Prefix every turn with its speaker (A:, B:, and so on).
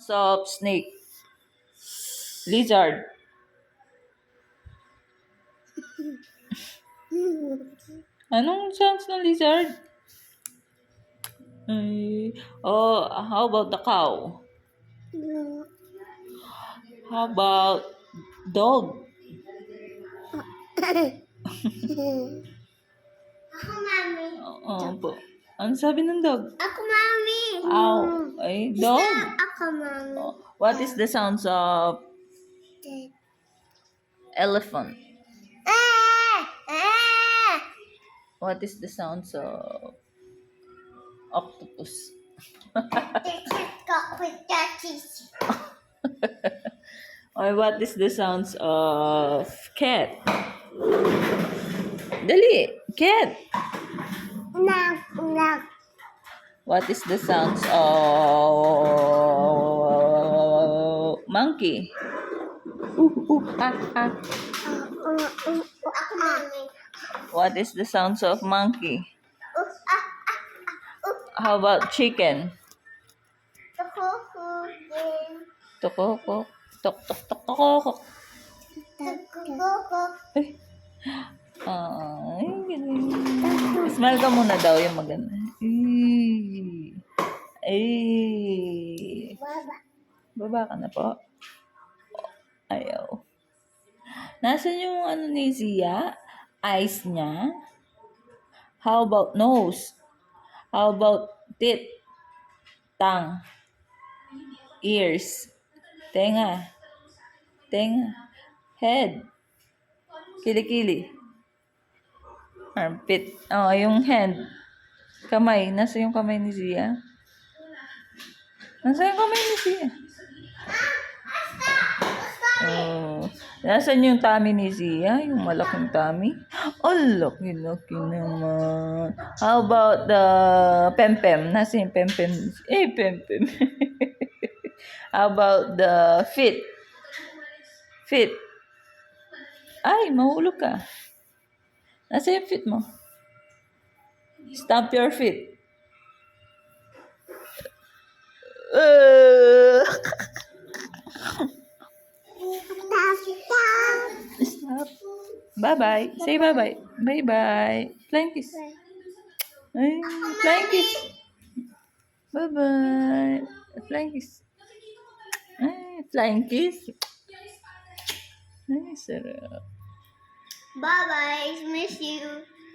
A: sounds of snake? Lizard. Anong sounds ng lizard? How about the cow? How about dog?
B: Ako, mami.
A: Po. Ano sabi ng dog?
B: Ako, mami.
A: Ow. Ay, dog.
B: Ako, mami.
A: What is the sounds of elephant? What is the sounds of octopus? Or what is the sounds of cat? Dali, cat. What is the sounds of monkey? Ah.
B: Ako, mami.
A: What is the sounds of monkey? How about chicken? Tokoko. Tok tok tok tokoko. Ay, galing. Smile ka muna daw yung maganda. Baba ka na po. Ayaw. Nasaan yung ano ni Zia? Eyes niya? How about nose? How about teeth? Tongue? Ears? Tenga? Head? Kilikili? Armpit? Yung hand. Kamay. Nasa yung kamay ni Zia? Nasa yung kamay ni Zia? Nasaan yung tummy ni Zia? Yung malaking tummy? Laki-laki naman. How about the pempem? Nasa yung pempem? Pempem. How about the feet? Feet. Ay, mahulog ka. Nasa yung feet mo? Stamp your feet. Stop. Bye-bye. Say bye-bye. Bye-bye. Flying kiss. Ay, flying kiss. Bye-bye. Flying kiss. Ay, flying kiss. Ay, sarap.
B: Bye-bye. Miss you.